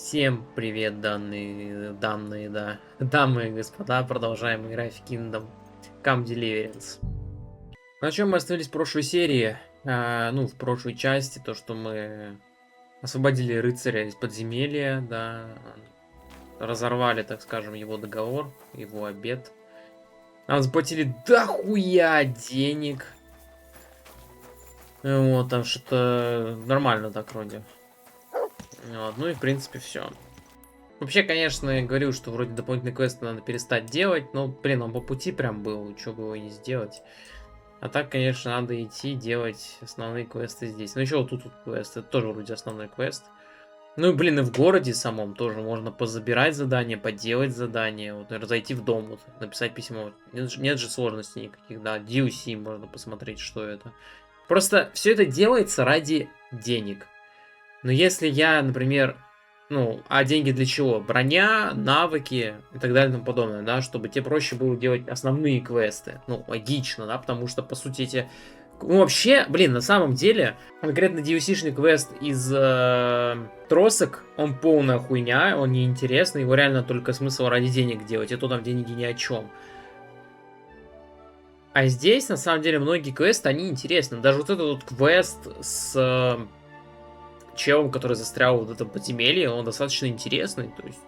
Всем привет, данные, да. Дамы и господа, продолжаем играть в Come Deliverance. На чем мы остановились в прошлой серии? В прошлой части, то, что мы освободили рыцаря из подземелья, да, разорвали, так скажем, его договор, его обет. Нам заплатили дохуя денег. Вот, там что-то нормально так вроде. Вот, ну и в принципе все. Вообще, конечно, я говорил, что вроде дополнительные квесты надо перестать делать, но, блин, он по пути прям был, что бы его и не сделать. А так, конечно, надо идти делать основные квесты здесь. Ну, еще вот тут квест, это тоже вроде основной квест. Ну и, блин, и в городе самом тоже можно позабирать задания, поделать задания, вот, наверное, зайти в дом, вот, написать письмо. Нет же сложностей никаких, да, DLC можно посмотреть, что это. Просто все это делается ради денег. Но если я, например, а деньги для чего? Броня, навыки и так далее и тому подобное, да, чтобы тебе проще было делать основные квесты. Ну, логично, да, потому что, по сути, эти... Ну, вообще, блин, на самом деле, конкретно DLC-шный квест из тросок, он полная хуйня, он неинтересный, его реально только смысл ради денег делать, и то там деньги ни о чем. А здесь, на самом деле, многие квесты, они интересны. Даже вот этот вот квест с челом, который застрял в этом подземелье, он достаточно интересный, то есть,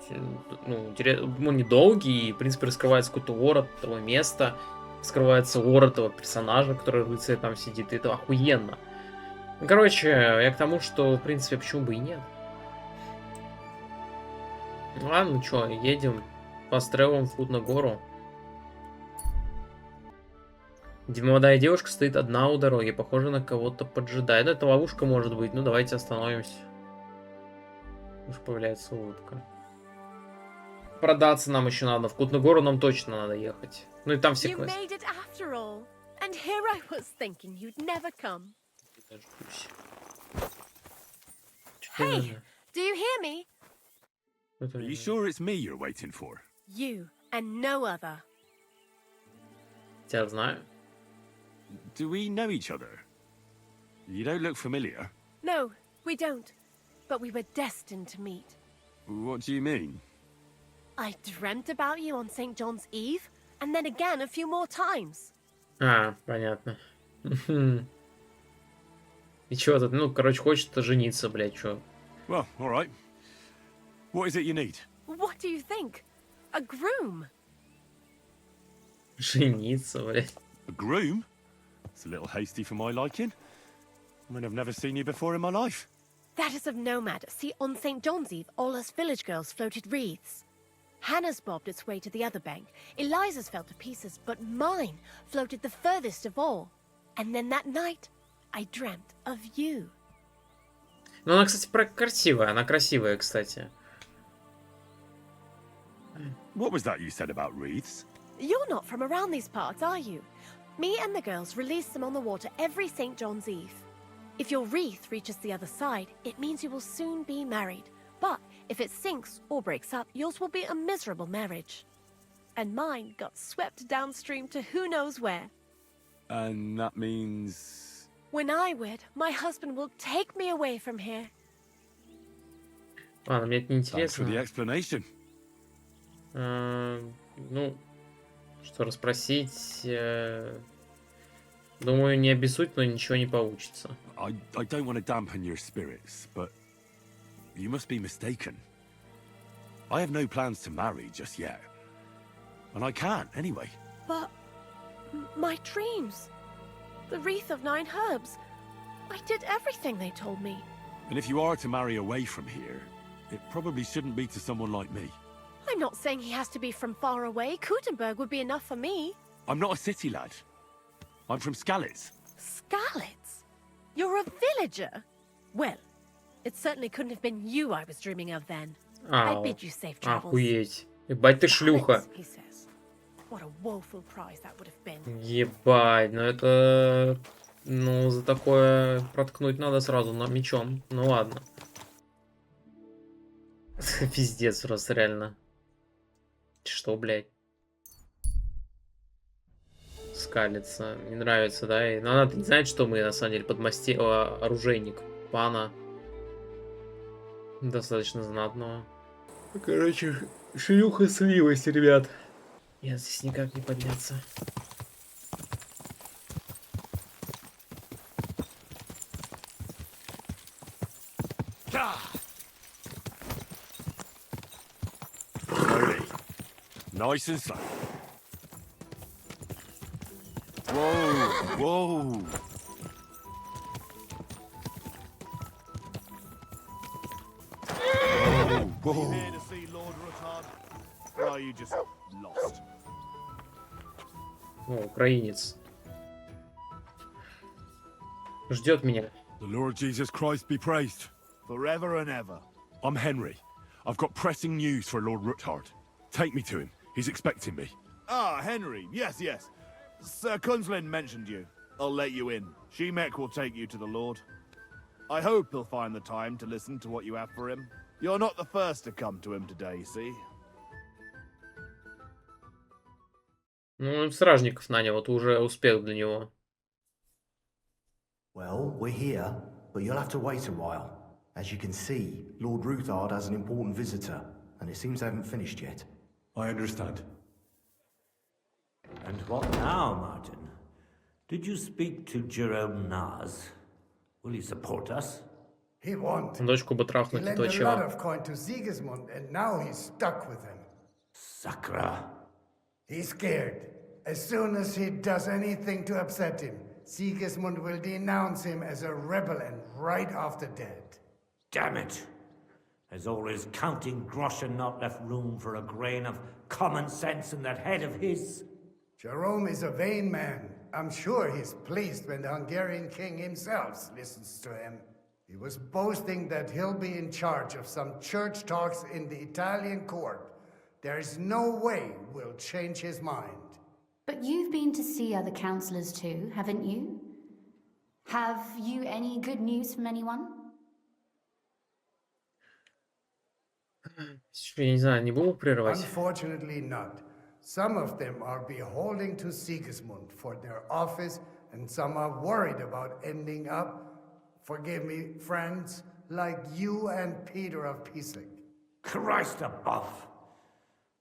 он недолгий, и, в принципе, раскрывается какой-то лор этого места, раскрывается лор этого персонажа, который рыцарь там сидит, и это охуенно. Ну, короче, я к тому, что, в принципе, почему бы и нет. Ну ладно, ну чё, едем по стрелам в путь на гору. Где молодая девушка стоит одна у дороги, похоже на кого-то поджидает. Это ловушка может быть, ну давайте остановимся. Уж появляется улыбка. Продаться нам еще надо. В Кутную гору нам точно надо ехать. Ну и там все квесты. Hey, do you hear me? Are you sure it's me you're waiting for? You and no other. Тебя знаю. Do we know each other? You don't look familiar. No, we don't. But we were destined to meet. What do you mean? I dreamt about you on St. John's Eve, and then again a few more times. Понятно. И чё тут? Ну, короче, хочет жениться, блядь, чё? Well, all right. What is it you need? What do you think? A groom? Жениться, блядь. A groom? It's a little hasty for my liking. I mean, I've never seen you before in my life. That is of no matter. See, on St. John's Eve, all us village girls floated wreaths. Hannah's bobbed its way to the other bank. Eliza's fell to pieces, but mine floated the furthest of all. And then that night, I dreamt of you. Ну, она, кстати, красивая. Она красивая, кстати. What was that you said about wreaths? You're not from around these parts, are you? Me and the girls release them on the water every St. John's Eve. If your wreath reaches the other side, it means you will soon be married. But if it sinks or breaks up, yours will be a miserable marriage. And mine got swept downstream to who knows where. And that means... When I wed, my husband will take me away from here. Ладно, мне это не Thanks for the интересно. explanation. Ну, что расспросить... Думаю, не обессудь, но ничего не получится. I don't want to dampen your spirits, but you must be mistaken. I have no plans to marry just yet. And I can't, anyway. But my dreams, the wreath of 9 herbs, I did everything they told me. And if you are to marry away from here, it probably shouldn't be to someone like me. I'm not saying he has to be from far away. Kutenberg would be enough for me. I'm not a city lad. I'm from Skalitz. Skalitz? You're a villager? Well, it certainly couldn't have been you I was dreaming of then. I bid you safe travels. Охуеть. Ебать ты шлюха. Skalitz, he says. What a woeful prize that would have been. Ебать, ну это... Ну, за такое проткнуть надо сразу мечом. Ну ладно. Пиздец просто, реально. Что, блядь? Скалится. Не нравится, да? Но она не знает, что мы на самом деле оружейник пана. Достаточно знатного. Короче, шлюха слилась, ребят. Я здесь никак не подняться. Slowly. Nice and slow. Whoa, whoa. Whoa, You whoa. here to see Lord Rutthard? Or are you just lost? О, украинец. Ждет меня. The Lord Jesus Christ be praised. Forever and ever. I'm Henry. I've got pressing news for Lord Rutthard. Take me to him. He's expecting me. Ah, Henry. Yes, yes. Sir Kunslin mentioned you. I'll let you in. Shemek will take you to the Lord. I hope he'll find the time to listen to what you have for him. You're not the first to come to him today, see? Ну, стражников нанял, это уже успех для него. Well, we're here, but you'll have to wait a while. As you can see, Lord Rutthard has an important visitor, and it seems they haven't finished yet. I understand. And what now, Martin? Did you speak to Jerome Naz? Will he support us? He won't. Дочку бы He трахнуть lent этого a lot чела. of coin to Sigismund, and now he's stuck with him. Sakra. He's scared. As soon as he does anything to upset him, Sigismund will denounce him as a rebel and right off the dead. Damn it! There's always counting groschen not left room for a grain of common sense in that head of his. Jerome is a vain man. I'm sure he's pleased when the Hungarian king himself listens to him. He was boasting that he'll be in charge of some church talks in the Italian court. There's no way we'll change his mind. But you've been to see other councillors too, haven't you? Have you any good news from anyone? Я не знаю, не буду прерывать. Unfortunately not. Some of them are beholden to Sigismund for their office, and some are worried about ending up, forgive me, friends, like you and Peter of Pisek. Christ above!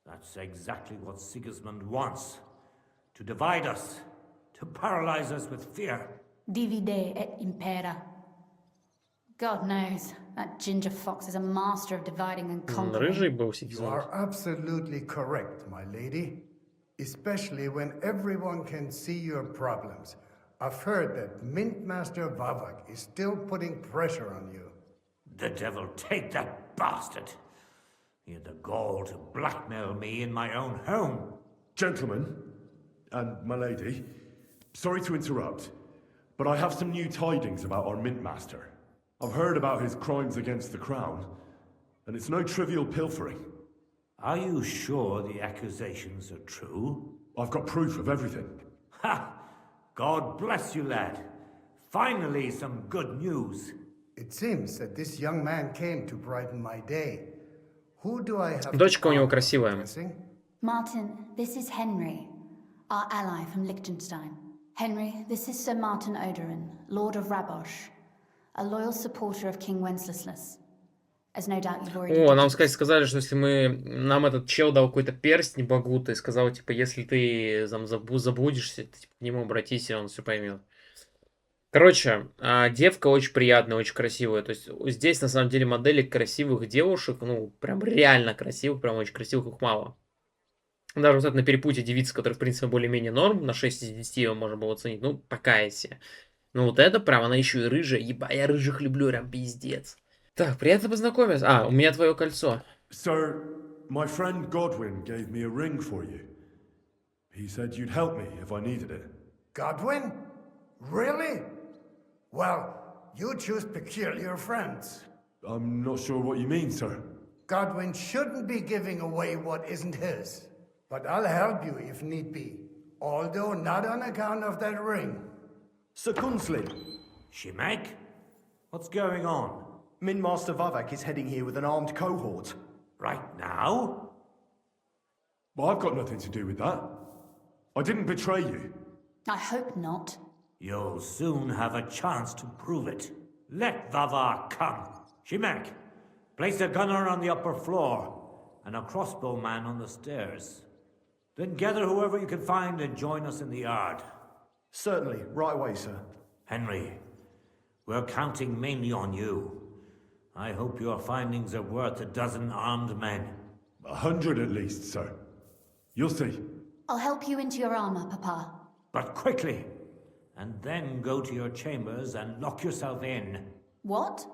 That's exactly what Sigismund wants. To divide us. To paralyze us with fear. Divide et impera. God knows, that ginger fox is a master of dividing and conquering. Рыжий был You Сигизмунд. are absolutely correct, my lady. Especially when everyone can see your problems. I've heard that Mint Master Vavak is still putting pressure on you. The devil take that bastard! He had the gall to blackmail me in my own home. Gentlemen, and my lady, sorry to interrupt, but I have some new tidings about our Mint Master. I've heard about his crimes against the crown, and it's no trivial pilfering. Are you sure the accusations are true? I've got proof of everything. Ha! God bless you, lad. Finally, some good news. It seems that this young man came to brighten my day. Who do I have? Дочка у него красивая. Addressing? Martin, this is Henry, our ally from Liechtenstein. Henry, this is Sir Martin Oderin, Lord of Rabosh, a loyal supporter of King Wenceslas. As no doubt you've already О, нам, deduced. кстати, сказали, что если нам этот чел дал какой-то перстень богутый, сказал, типа, если ты там заблудишься, ты типа, к нему обратись, он все поймет. Короче, девка очень приятная, очень красивая. То есть здесь, на самом деле, моделей красивых девушек, ну, прям реально красивых, прям очень красивых их мало. Даже вот это на перепутье девица, которая, в принципе, более-менее норм, на 6 из 10 его можно было оценить, ну, такая себе. Ну, вот это прям, она еще и рыжая, еба, я рыжих люблю, прям пиздец. Так, приятно познакомиться. У меня твое кольцо. Sir, my friend Godwin gave me a ring for you. He said you'd help me if I needed it. Godwin? Really? Well, you choose peculiar friends. I'm not sure what you mean, sir. Godwin shouldn't be giving away what isn't his. But I'll help you if need be. Although not on account of that ring. Sir Kunslin, Shemek? What's going on? Min Master Vavak is heading here with an armed cohort. Right now? Well, I've got nothing to do with that. I didn't betray you. I hope not. You'll soon have a chance to prove it. Let Vavar come. Shemek, Place a gunner on the upper floor and a crossbowman on the stairs. Then gather whoever you can find and join us in the yard. Certainly, right away, sir. Henry, we're counting mainly on you. I hope your findings are worth a dozen armed men. 100 at least, sir. You'll see. I'll help you into your armor, Papa. But quickly, and then go to your chambers and lock yourself in. What?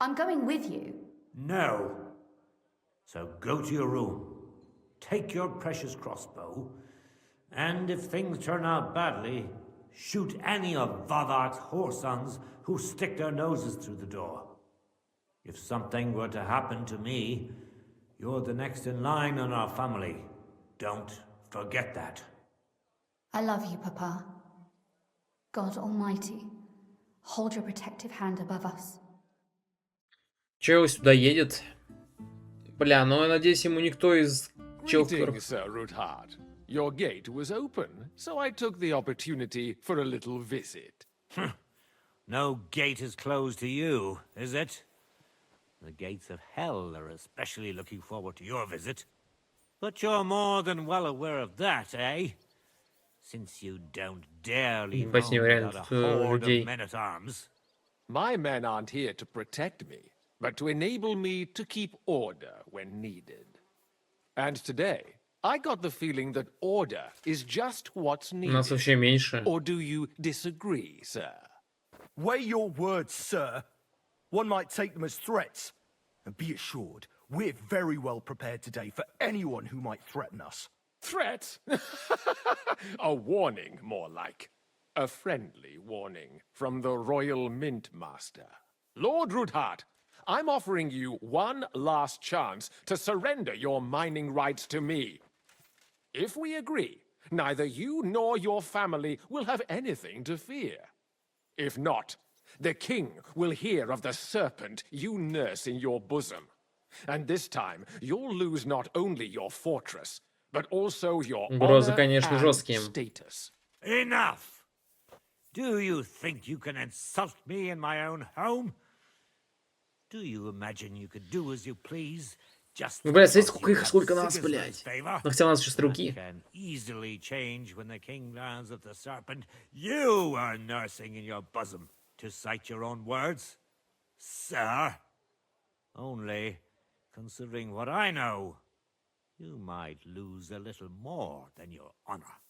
I'm going with you. No. So go to your room, take your precious crossbow, and if things turn out badly, shoot any of Vadart's whoresons who stick their noses through the door. If something were to happen to me, you're the next in line in our family. Don't forget that. I love you, Papa. God Almighty, hold your protective hand above us. Че его сюда едет? Бля, ну я надеюсь, ему никто из челкеров... Greetings, Sir Ruthard. Your gate was open, so I took the opportunity for a little visit. No gate is closed to you, is it? The gates of hell are especially looking forward to your visit. But you're more than well aware of that, eh? Since you don't dare leave Ебать, home невероятно without a тут horde людей. of men-at-arms. My men aren't here to protect me, but to enable me to keep order when needed. And today, I got the feeling that order is just what's У нас needed. вообще меньше. Or do you disagree, sir? Weigh your words, sir. One might take them as threats. And be assured, we're very well prepared today for anyone who might threaten us. Threat? A warning, more like. A friendly warning from the Royal Mint Master. Lord Ruthard, I'm offering you one last chance to surrender your mining rights to me. If we agree, neither you nor your family will have anything to fear. If not, the king will hear of the serpent you nurse in your bosom. And this time, you'll lose not only your fortress, but also your Угрозы, honor конечно, and жесткие. status. Enough! Do you think you can insult me in my own home? Do you imagine you could do as you please? Just Ну, блядь, смотрите, because you сколько have нас, Sigismund's блядь. favor? Ну, хотя у нас сейчас руки. That can easily change when the king learns of the serpent you are nursing in your bosom, to cite your own words, sir. Only, considering what I know, you might lose a little more than your honor.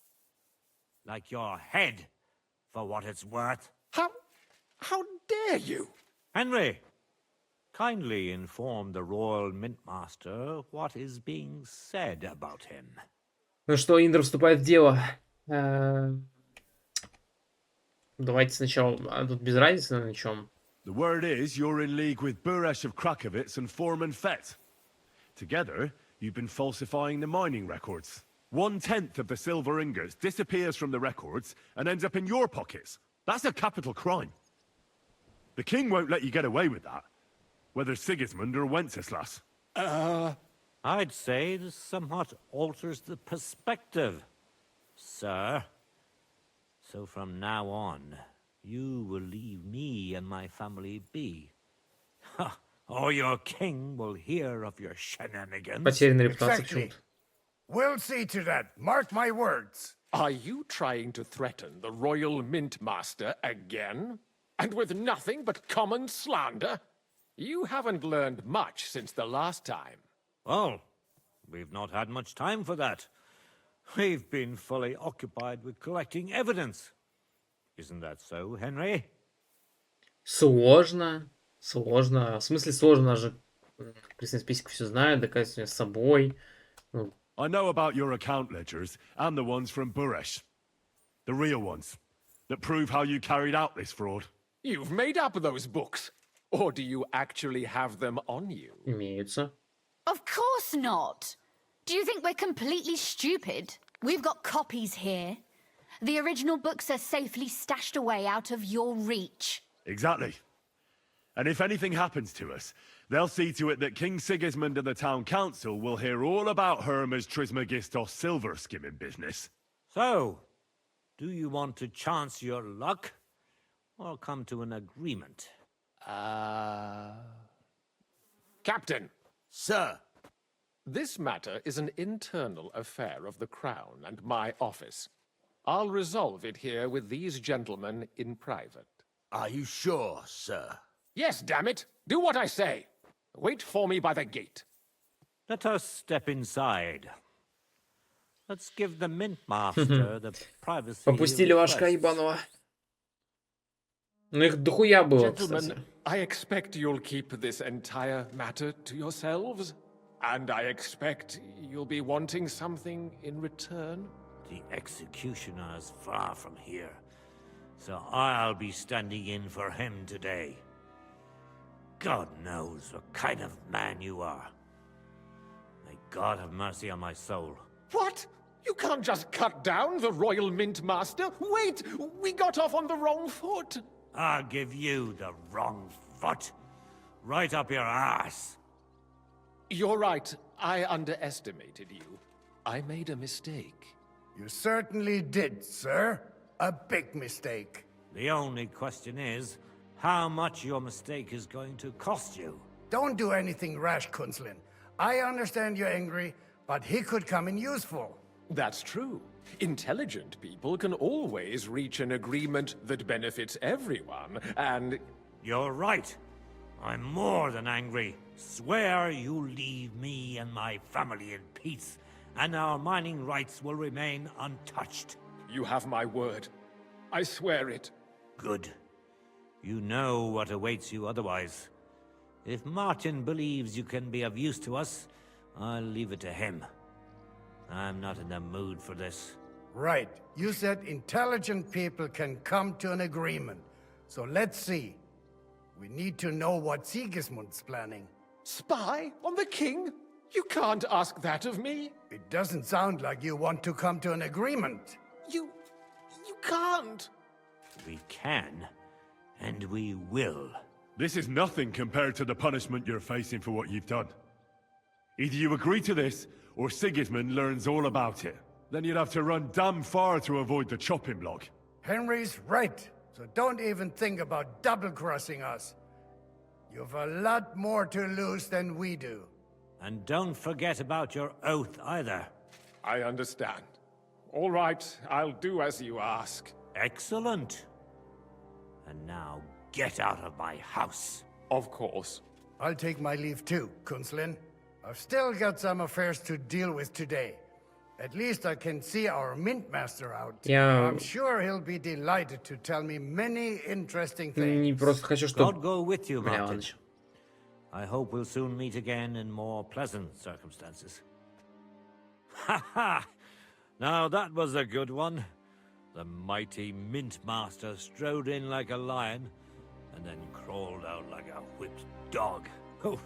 Like your head, for what it's worth. How dare you? Henry, kindly inform the Royal Mint Master what is being said about him. Ну что, Индра вступает в дело. Давайте сначала... А тут без разницы на чем. The word is you're in league with Buresh of Krakowitz and Foreman Fett. Together, you've been falsifying the mining records. 1/10 of the silver ingots disappears from the records and ends up in your pockets. That's a capital crime. The king won't let you get away with that, whether Sigismund or Wenceslas. I'd say this somewhat alters the perspective, sir. So from now on, you will leave me and my family be. Or your king will hear of your shenanigans. Потерянная репутация Exactly. почему-то. We'll see to that. Mark my words. Are you trying to threaten the Royal Mint Master again? And with nothing but common slander? You haven't learned much since the last time. Well, we've not had much time for that. We've been fully occupied with collecting evidence. Isn't that so, Henry? Сложно. Сложно. В смысле сложно? Она же присный список все знает, доказывает с собой. Ну, I know about your account ledgers and the ones from Buresh. The real ones, that prove how you carried out this fraud. You've made up those books. Or do you actually have them on you? имеются. Of course not. Do you think we're completely stupid? We've got copies here. The original books are safely stashed away out of your reach. Exactly. And if anything happens to us, they'll see to it that King Sigismund and the town council will hear all about Herma's Trismegistos silver skimming business. So, do you want to chance your luck? Or come to an agreement? Captain, Sir. this matter is an internal affair of the Crown and my office. I'll resolve it here with these gentlemen in private. Are you sure, sir? Yes, damn it! Do what I say! Wait for me by the gate. Let us step inside. Let's give the Mint Master the privacy he Попустили Вашка requests. ебаного. Ну их дохуя было, Gentlemen, кстати. I expect you'll keep this entire matter to yourselves. And I expect you'll be wanting something in return. The executioner is far from here, so I'll be standing in for him today. God knows what kind of man you are. May God have mercy on my soul. What? You can't just cut down the Royal Mint Master. Wait! We got off on the wrong foot. I'll give you the wrong foot. Right up your ass. You're right. I underestimated you. I made a mistake. You certainly did, sir. A big mistake. The only question is, how much your mistake is going to cost you. Don't do anything rash, Kunslin. I understand you're angry, but he could come in useful. That's true. Intelligent people can always reach an agreement that benefits everyone, and... You're right. I'm more than angry. Swear you leave me and my family in peace, and our mining rights will remain untouched. You have my word. I swear it. Good. You know what awaits you otherwise. If Martin believes you can be of use to us, I'll leave it to him. I'm not in the mood for this. Right. You said intelligent people can come to an agreement. So let's see. We need to know what Sigismund's planning. Spy on the king? You can't ask that of me. It doesn't sound like you want to come to an agreement. You can't. We can, and we will. This is nothing compared to the punishment you're facing for what you've done. Either you agree to this, or Sigismund learns all about it. Then you'd have to run damn far to avoid the chopping block. Henry's right. So don't even think about double-crossing us. You've a lot more to lose than we do. And don't forget about your oath either. I understand. All right, I'll do as you ask. Excellent. And now get out of my house. Of course. I'll take my leave too, Kunslin. I've still got some affairs to deal with today. At least I can see our Mint Master out. Я I'm sure he'll be delighted to tell me many interesting не things. просто хочу, God чтобы... go with you, Бля, Martin. ладно. I hope we'll soon meet again in more pleasant circumstances. Ha ha! Now that was a good one. The mighty Mint Master strode in like a lion, and then crawled out like a whipped dog. Oh,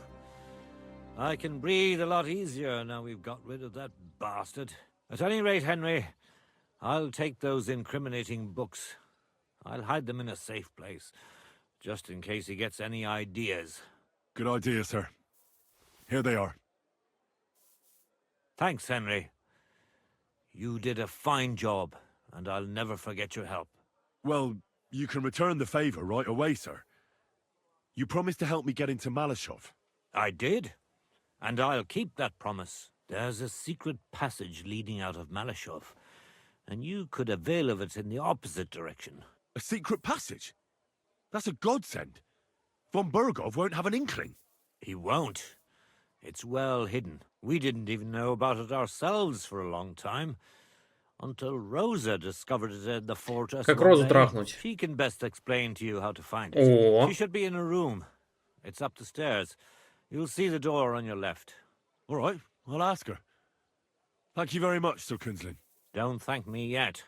I can breathe a lot easier now we've got rid of that bastard. At any rate, Henry, I'll take those incriminating books. I'll hide them in a safe place, just in case he gets any ideas. Good idea, sir. Here they are. Thanks, Henry. You did a fine job, and I'll never forget your help. Well, you can return the favor right away, sir. You promised to help me get into Malashov. I did, and I'll keep that promise. There's a secret passage leading out of Malashov, and you could avail of it in the opposite direction. A secret passage? That's a godsend. Von Burgov won't have an inkling. He won't. It's well hidden. We didn't even know about it ourselves for a long time, until Rosa discovered it in the fortress. Как one Розу day. трахнуть. She can best explain to you how to find it. О, She should be in a room. It's up the stairs. You'll see the door on your left. All right, I'll ask her. Thank you very much, Sir Kunslin. Don't thank me yet.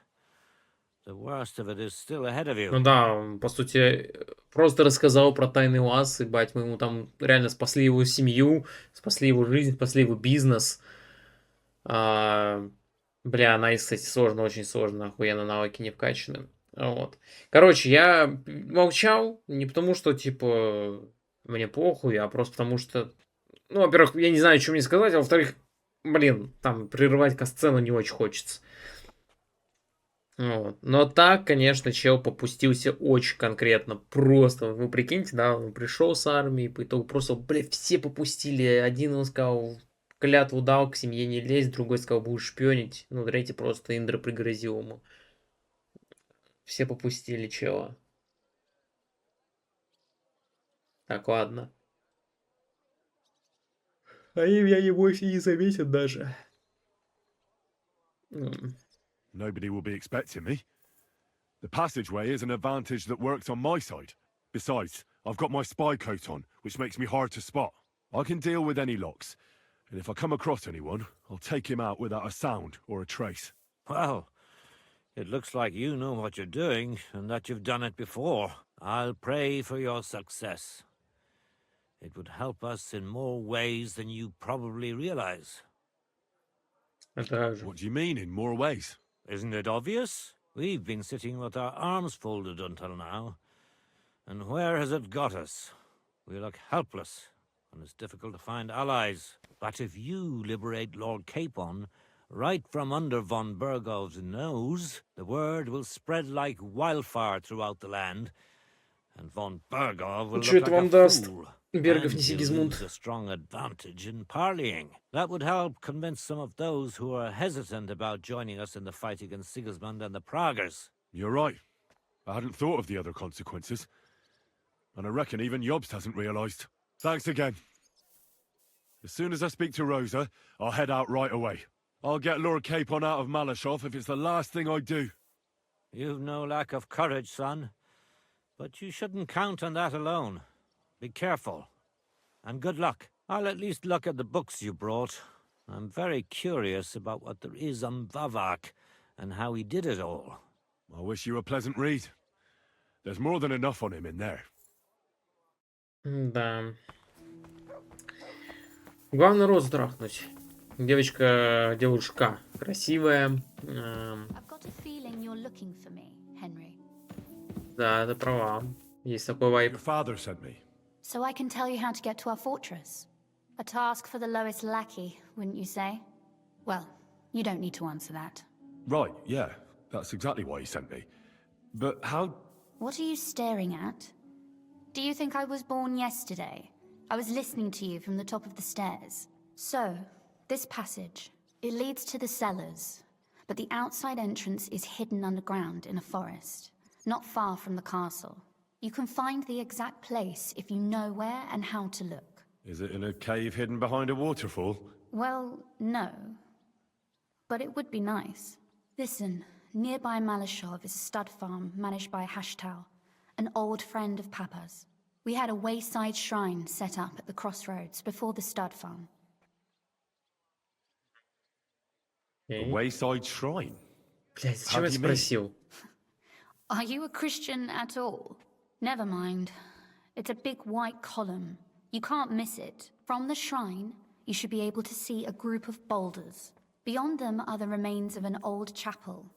The worst of it is still ahead of you. ну да, он, по сути, просто рассказал про тайный лаз, и, бать, мы ему там реально спасли его семью, спасли его жизнь, спасли его бизнес. Бля, она, кстати, сложно, очень сложно, охуенно, навыки не вкачаны. Вот. Короче, я молчал, не потому что, типа, мне похуй, а просто потому что, ну, во-первых, я не знаю, что мне сказать, а во-вторых, блин, там, прерывать касцену не очень хочется. Вот. Но так, конечно, чел попустился очень конкретно. Просто, вы прикиньте, да, он пришел с армией, по итогу просто, блядь, все попустили. Один он сказал, клятву дал, к семье не лезь, другой сказал, будешь шпионить. Ну, третий просто Индра пригрозил ему. Все попустили чела. Так, ладно. Они меня не больше не заметят даже. Nobody will be expecting me. The passageway is an advantage that works on my side. Besides, I've got my spy coat on, which makes me hard to spot. I can deal with any locks, and if I come across anyone, I'll take him out without a sound or a trace. Well, it looks like you know what you're doing, and that you've done it before. I'll pray for your success. It would help us in more ways than you probably realize. What do you mean, in more ways? Isn't it obvious? We've been sitting with our arms folded until now. And where has it got us? We look helpless, and it's difficult to find allies. But if you liberate Lord Capon, right from under von Burgov's nose, the word will spread like wildfire throughout the land, and von Burgov will Что look это like вам a даст? fool. Бергов And не he'll Сигизмунд. lose a strong advantage in parleying. That would help convince some of those who are hesitant about joining us in the fight against Sigismund and the Praguers. You're right. I hadn't thought of the other consequences. And I reckon even Jobst hasn't realised. Thanks again. As soon as I speak to Rosa, I'll head out right away. I'll get Lord Capon out of Malashov if it's the last thing I do. You've no lack of courage, son. But you shouldn't count on that alone. Be careful. And good luck. I'll at least look at the books you brought. I'm very curious about what there is on Vavak and how he did it all. I wish you a pleasant read. There's more than enough on him in there. Да. Главное Розу трахнуть. Девушка красивая. I've got a feeling you're looking for me, Henry. Да, это права. Есть такой вайб. Your father sent me. So I can tell you how to get to our fortress. A task for the lowest lackey, wouldn't you say? Well, you don't need to answer that. Right, yeah. That's exactly why he sent me. But how... What are you staring at? Do you think I was born yesterday? I was listening to you from the top of the stairs. So, this passage, it leads to the cellars, but the outside entrance is hidden underground in a forest, not far from the castle. You can find the exact place if you know where and how to look. Is it in a cave hidden behind a waterfall? Well, no. But it would be nice. Listen, nearby Malashov is a stud farm managed by Hashtal, an old friend of Papa's. We had a wayside shrine set up at the crossroads before the stud farm. A wayside shrine? Блядь, зачем я спросил? Are you a Christian at all? Never mind. It's a big white column. You can't miss it. From the shrine, you should be able to see a group of boulders. Beyond them are the remains of an old chapel.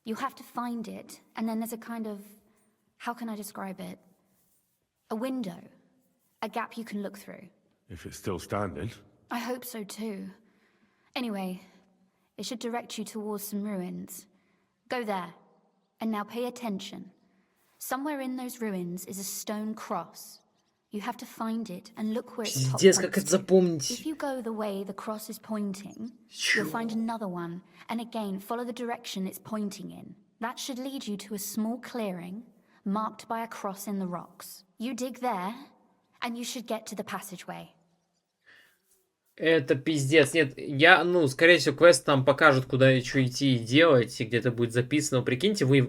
You have to find it, and then there's a kind of... how can I describe it? A window. A gap you can look through. If it's still standing. I hope so too. Anyway, it should direct you towards some ruins. Go there. And now pay attention. Somewhere in those ruins is a stone cross. You have to find it and look where its top Пиздец, как это points to. запомнить? If you go the way the cross is pointing, you'll find another one, and again follow the direction it's pointing in. That should lead you to a small clearing marked by a cross in the rocks. You dig there, and you should get to the passageway. Это пиздец. Нет, скорее всего, квест там покажут, куда и что идти и делать, и где-то будет записано. Прикиньте, вы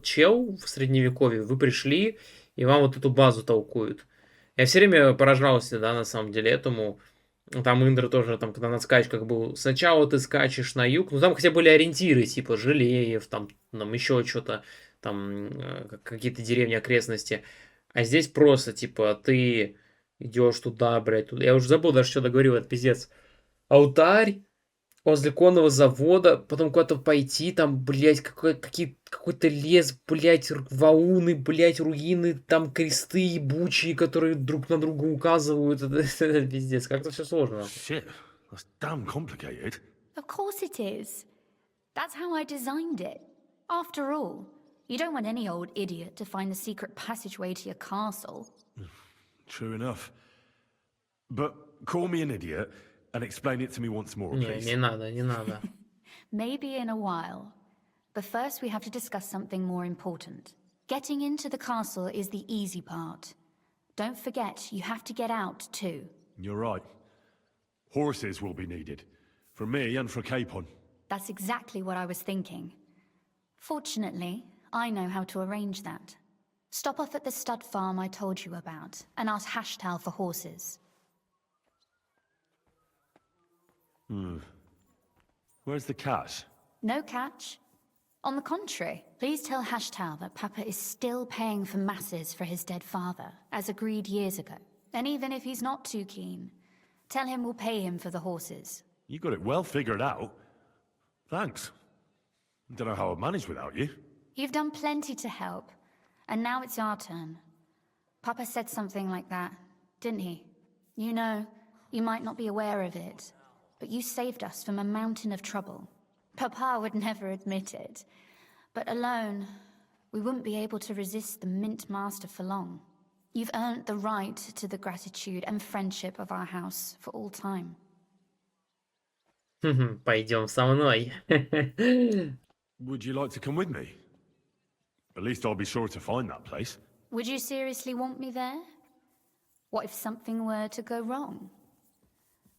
чел в средневековье, вы пришли, и вам вот эту базу толкуют. Я все время поражался, да, на самом деле, этому. Там Индра тоже, там, когда на скачках был. Сначала ты скачешь на юг, там хотя были ориентиры, типа Желеев, там еще что-то, там какие-то деревни, окрестности. А здесь просто, типа, ты идешь туда, блядь, туда. Я уже забыл даже, что договорил, это пиздец. Алтарь возле конного завода, потом куда-то пойти, там, блядь, какой-то лес, блядь, вауны, блядь, руины, там кресты ебучие, которые друг на друга указывают. Это пиздец, как-то все сложно. Shit, that's damn complicated. Of course it is. That's how I designed it. After all, you don't want any old idiot to find the secret passageway to your castle. True enough. But call me an idiot and explain it to me once more, Не, please. не надо, не надо. Maybe in a while. But first we have to discuss something more important. Getting into the castle is the easy part. Don't forget, you have to get out too. You're right. Horses will be needed. For me and for Capon. That's exactly what I was thinking. Fortunately, I know how to arrange that. Stop off at the stud farm I told you about, and ask Hashtal for horses. Where's the cash? No catch. On the contrary, please tell Hashtal that Papa is still paying for masses for his dead father, as agreed years ago. And even if he's not too keen, tell him we'll pay him for the horses. You got it well figured out. Thanks. Don't know how I'd manage without you. You've done plenty to help, and now it's our turn. Papa said something like that, didn't he? You know, you might not be aware of it, but you saved us from a mountain of trouble. Papa would never admit it, but alone, we wouldn't be able to resist the Mint Master for long. You've earned the right to the gratitude and friendship of our house for all time. Пойдем со мной. Would you like to come with me? At least I'll be sure to find that place. Would you seriously want me there? What if something were to go wrong?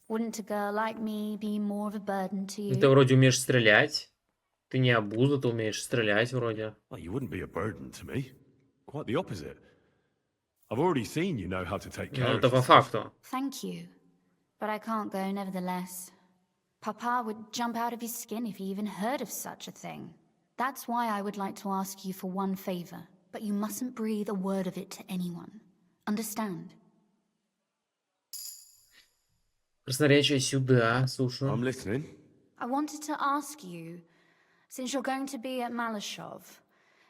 Wouldn't a girl like me be more of a burden to you? Ты вроде умеешь стрелять. Ты не обуза, ты умеешь стрелять вроде. Well, you wouldn't be a burden to me. Quite the opposite. I've already seen you know how to take care Ну, of это по yourself. факту. Thank you, but I can't go nevertheless. Papa would jump out of his skin if he even heard of such a thing. That's why I would like to ask you for one favor, but you mustn't breathe a word of it to anyone. Understand? Красноречие сюда, I'm слушаю. listening. I wanted to ask you, since you're going to be at Malashov,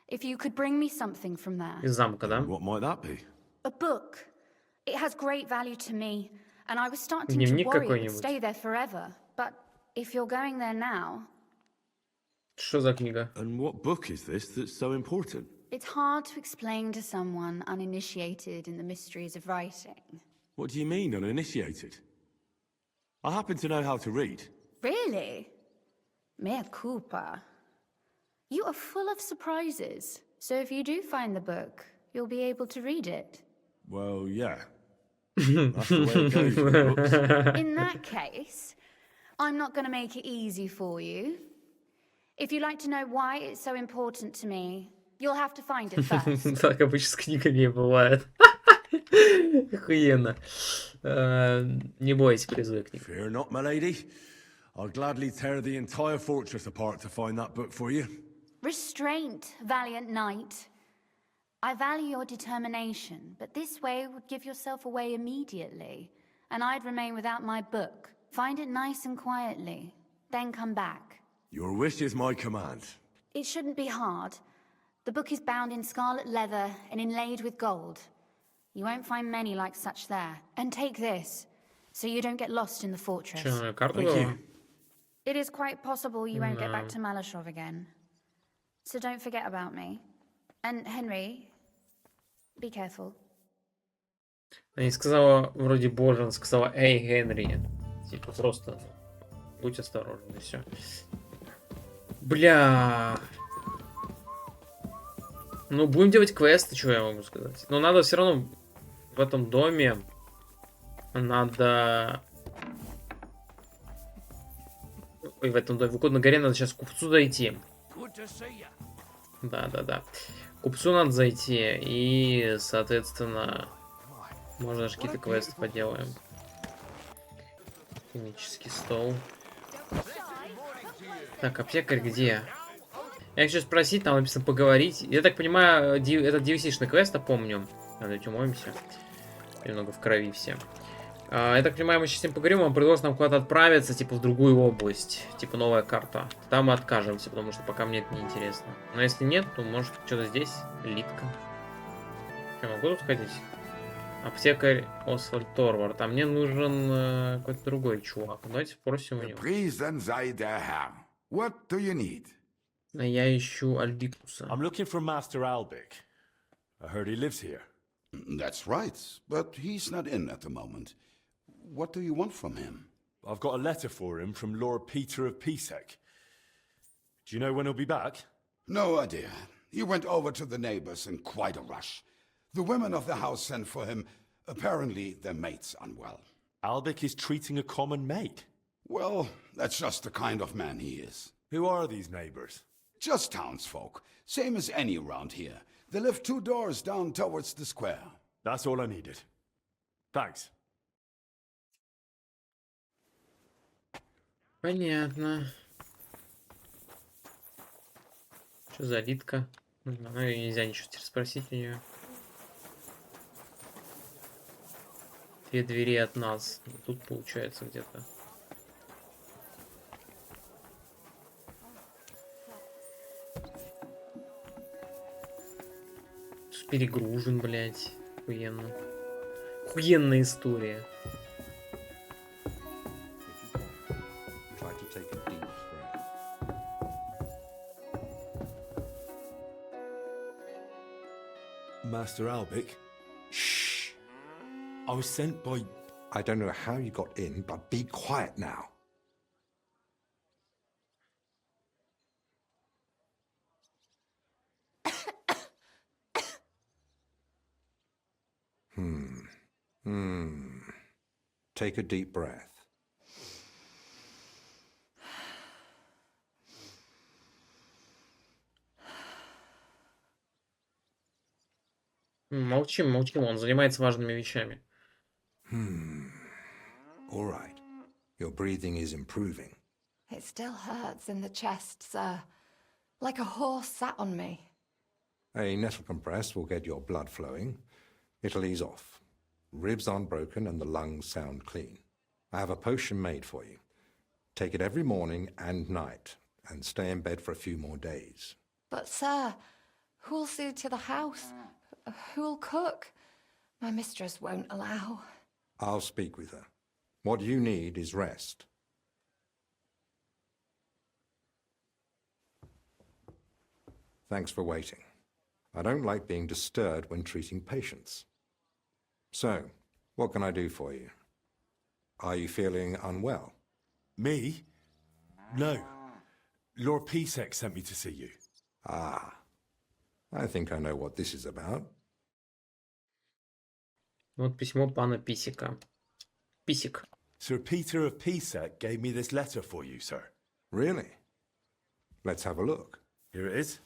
if you could bring me something from there. Из замка, да? What might that be? A book. It has great value to me, and I was starting to Дневник worry it would какой-нибудь? stay there forever. But if you're going there now, Что за книга? And what book is this that's so important? it's hard to explain to someone uninitiated in the mysteries of writing. What do you mean, uninitiated? I happen to know how to read. Really? Mea culpa. You are full of surprises. So if you do find the book, you'll be able to read it. Well, yeah. That's the way it goes with books. In that case, I'm not going to make it easy for you. If you'd like to know why it's so important to me, you'll have to find it first. Так обычно с книгами и бывает. Охуенно. Не бойся, призывай книгу. Fear not, my lady. I'll gladly tear the entire fortress apart to find that book for you. Restraint, valiant knight. I value your determination, but this way would give yourself away immediately, and I'd remain without my book. Find it nice and quietly, then come back. Your wish is my command. It shouldn't be hard. The book is bound in scarlet leather and inlaid with gold. You won't find many like such there. And take this, so you don't get lost in the fortress. Что, карту Thank дала? you. It is quite possible you won't get back to Malashov again. So don't forget about me. And Henry, be careful. Она не сказала, вроде боже, она сказала, эй, Генри. Типа просто будь осторожен, и все. Бля. Ну, будем делать квесты, что я могу сказать. Но надо все равно в этом доме надо... Ой, в этом доме. В Угодной горе надо сейчас к купцу зайти. Да. К купцу надо зайти. И, соответственно, можно даже какие-то квесты поделаем. Химический стол. Так, аптекарь где? Я хочу спросить, там написано поговорить. Я так понимаю, этот DLC-шный квест, я помню. Надо ведь умоемся. Немного в крови все. Я так понимаю, мы сейчас с ним поговорим, он предложит нам куда-то отправиться, типа в другую область. Типа новая карта. Там мы откажемся, потому что пока мне это не интересно. Но если нет, то может что-то здесь. Литка. Я могу тут ходить? Аптекарь Освальд Торвард. А мне нужен какой-то другой чувак. Давайте спросим у него. Priest and sei der Herr. What do you need? Я ищу Альбикуса. I'm looking for Master Albic. I heard he lives here. That's right, but he's not in at the moment. What do you want from him? I've got a letter for him from Lord Peter of Pisek. Do you know when he'll be back? No idea. He went over to the neighbors in quite a rush. The women of the house sent for him. Apparently, their mate's unwell. Albic is treating a common maid. Well, that's just the kind of man he is. Who are these neighbors? Just townsfolk, same as any around here. They live 2 doors down towards the square. That's all I needed. Thanks. Понятно. Что за Литка? Ну, ее нельзя ничего теперь спросить у нее. 2 двери от нас. Тут получается где-то. Перегружен, блядь. Охуенно. Охуенная история. Master Albic? Shh. I was sent by... I don't know how you got in, but be quiet now. Take a deep breath. Молчим, молчим, он занимается важными вещами. All right. Your breathing is improving. It still hurts in the chest, sir. Like a horse sat on me. A nettle compress will get your blood flowing. It'll ease off. Ribs aren't broken and the lungs sound clean. I have a potion made for you. Take it every morning and night, and stay in bed for a few more days. But, sir, who'll see to the house? Who'll cook? My mistress won't allow. I'll speak with her. What you need is rest. Thanks for waiting. I don't like being disturbed when treating patients. So, what can I do for you? Are you feeling unwell? Me? No. Lord Pisek sent me to see you. Ah. I think I know what this is about. Вот письмо пана Писика. Писик. Sir Peter of Pisek gave me this letter for you, sir. Really? Let's have a look. Here it is.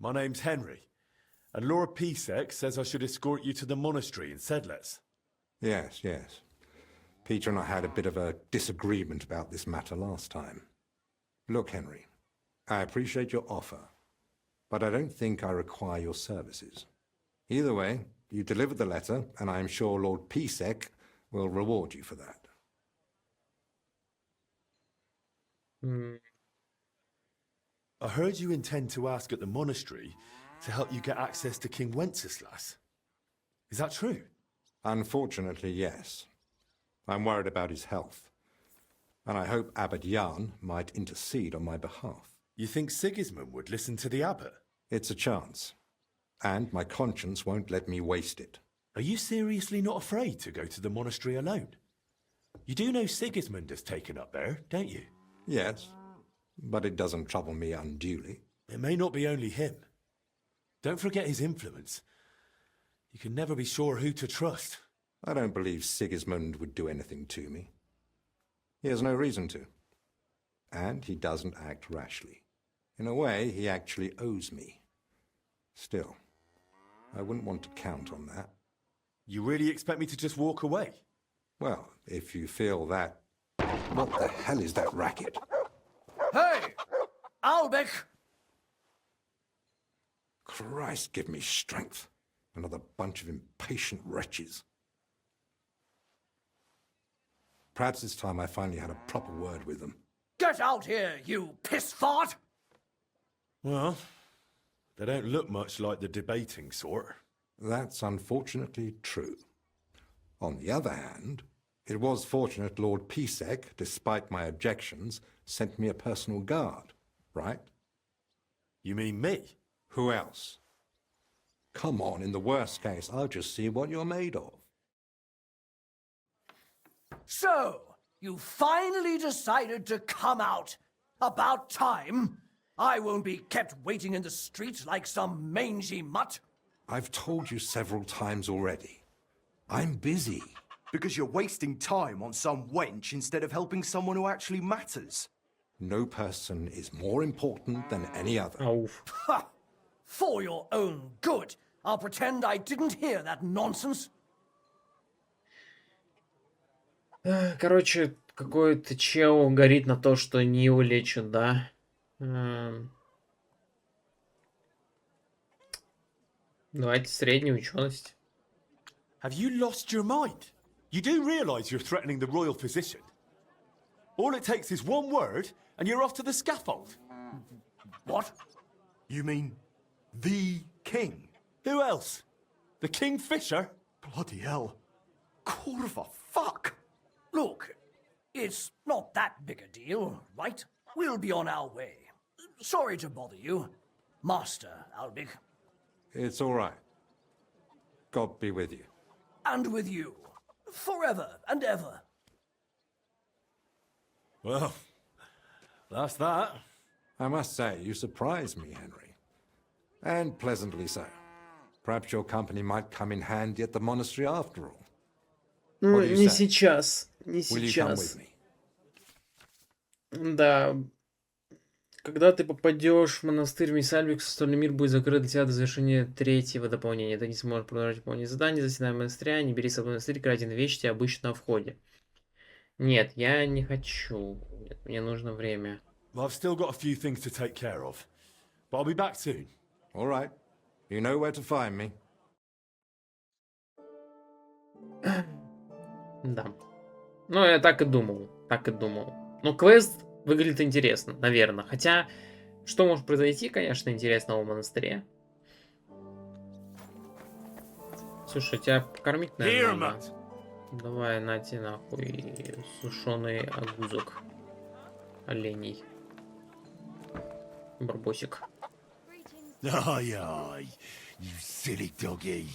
My name's Henry, and Lord Pisek says I should escort you to the monastery in Sedlitz. Yes, yes. Peter and I had a bit of a disagreement about this matter last time. Look, Henry, I appreciate your offer, but I don't think I require your services. Either way, you delivered the letter, and I am sure Lord Pisek will reward you for that. I heard you intend to ask at the monastery to help you get access to King Wenceslas. Is that true? Unfortunately, yes. I'm worried about his health, and I hope Abbot Jan might intercede on my behalf. You think Sigismund would listen to the abbot? It's a chance, and my conscience won't let me waste it. Are you seriously not afraid to go to the monastery alone? You do know Sigismund has taken up there, don't you? Yes, but it doesn't trouble me unduly. It may not be only him. Don't forget his influence. You can never be sure who to trust. I don't believe Sigismund would do anything to me. He has no reason to. And he doesn't act rashly. In a way, he actually owes me. Still, I wouldn't want to count on that. You really expect me to just walk away? Well, if you feel that... What the hell is that racket? Hey! Albic! Christ, give me strength. Another bunch of impatient wretches. Perhaps it's time I finally had a proper word with them. Get out here, you piss fart! Well, they don't look much like the debating sort. That's unfortunately true. On the other hand, it was fortunate Lord Pisek, despite my objections, sent me a personal guard. right? You mean me? Who else? Come on, in the worst case, I'll just see what you're made of. So, you finally decided to come out. About time. I won't be kept waiting in the street like some mangy mutt. I've told you several times already. I'm busy. Because you're wasting time on some wench instead of helping someone who actually matters. No person is more important than any other. Ауф. Ha! For your own good, I'll pretend I didn't hear that nonsense. Короче, какой-то чел горит на то, что не его лечат, да? Давайте среднюю ученость. Have you lost your mind? You do realize you're threatening the royal position? All it takes is one word, and you're off to the scaffold. What? You mean the king? Who else? The Kingfisher? Bloody hell. Corva, fuck! Look, it's not that big a deal, right? We'll be on our way. Sorry to bother you, Master Albig. It's all right. God be with you. And with you. Forever and ever. Well, that's that. I must say, you surprise me, Henry. And pleasantly so. Perhaps your company might come in handy at the monastery after all. Ну, What do you не say? сейчас. Не Will you come сейчас. with me? Да. Когда ты попадешь в монастырь Мисальвик, остальной мир будет закрыт для тебя до завершения третьего дополнения. Ты не сможешь продолжать выполнение заданий, заседания монастыря, не бери с собой монастырь, краденые вещи тебе обычно на входе. Нет, я не хочу. Нет, мне нужно время. Well, I've still got a few things to take care of. But I'll be back soon. All right. You know where to find me. Да. Ну, я так и думал. Так и думал. Но квест выглядит интересно, наверное. Хотя, что может произойти, конечно, интересного в монастыре. Слушай, тебя покормить, наверное, надо. Давай, нате нахуй сушеный агузок оленей. Барбосик. Ай-ай, you silly doggy.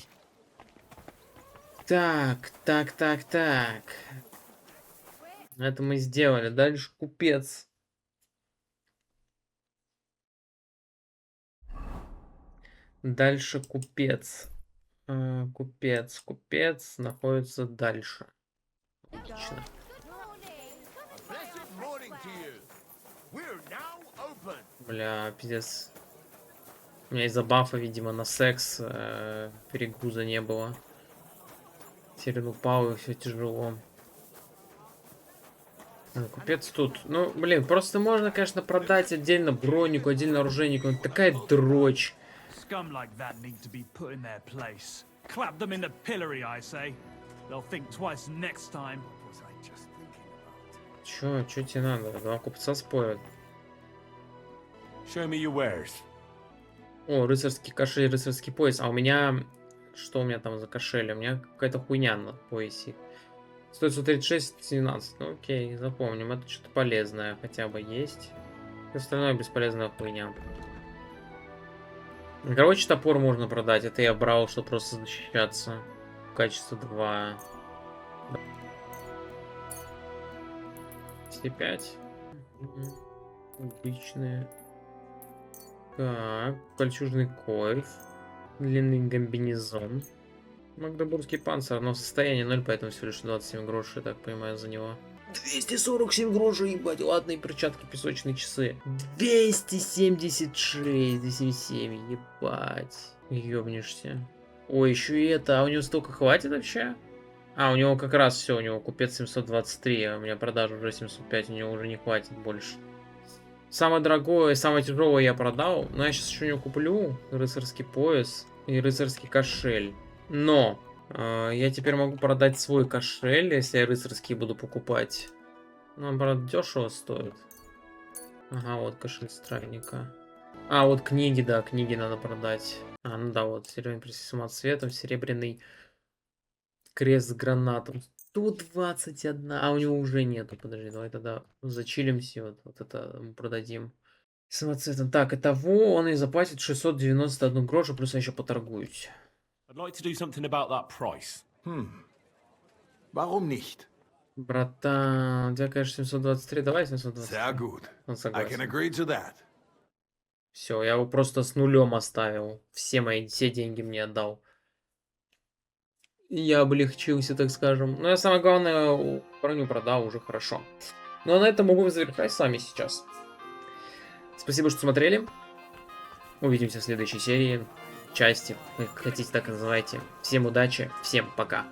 Так. Это мы сделали. Дальше купец. Дальше купец. Купец находится дальше. Отлично. Бля, пиздец. У меня из-за бафа, видимо, на секс перегруза не было. Терен упал, и все тяжело. Купец тут. Ну, блин, просто можно, конечно, продать отдельно бронику, отдельно оружейнику. Но такая дрочь. Scum like that need to be put in their place. Clap them in the pillory, I say. They'll think twice next time. Чё тебе надо? Два купца спорят. Show me your wares. О, рыцарский кошель, рыцарский пояс. А у меня... Что у меня там за кошель? У меня какая-то хуйня на поясе. Стоит 136-17. Ну окей, запомним. Это что-то полезное хотя бы есть. Остальное бесполезная хуйня. Короче, топор можно продать. Это я брал, чтобы просто защищаться. Качество 2. С5. Обычные. Так, кольчужный койф. Длинный комбинезон. Магдебургский панцирь, но состояние 0, поэтому всего лишь 27 грошей, я так понимаю, за него. 247 грошей, ебать, ладно, и перчатки, песочные часы. 276, 277, ебать. Ёбнешься. Ой, еще и это, а у него столько хватит вообще? А, у него как раз все, у него купец 723, а у меня продажа уже 705, у него уже не хватит больше. Самое дорогое, самое тяжелое я продал, но я сейчас еще у него куплю рыцарский пояс и рыцарский кошель. Но я теперь могу продать свой кошель, если я рыцарский буду покупать. Ну, он, правда, дешево стоит. Ага, вот кошель странника. А, вот книги, да, книги надо продать. А, ну да, вот серебряный приз с самоцветом, серебряный крест с гранатом. 121. А у него уже нету. Подожди, давай тогда зачилимся. Вот это мы продадим. Самоцветом. Так, итого он и заплатит 691 гроша, плюс я еще поторгуюсь. I'd like to do something about that price. Warum nicht? Братан, у тебя, конечно, 723, давай 723. Sehr gut. Он I can согласен. agree to that. Все, я его просто с нулем оставил. Все деньги мне отдал. Я облегчился, так скажем. Но я самое главное, броню продал уже хорошо. Ну а на этом мы будем завершать с вами сейчас. Спасибо, что смотрели. Увидимся в следующей серии, части, как хотите так и называйте. Всем удачи, всем пока.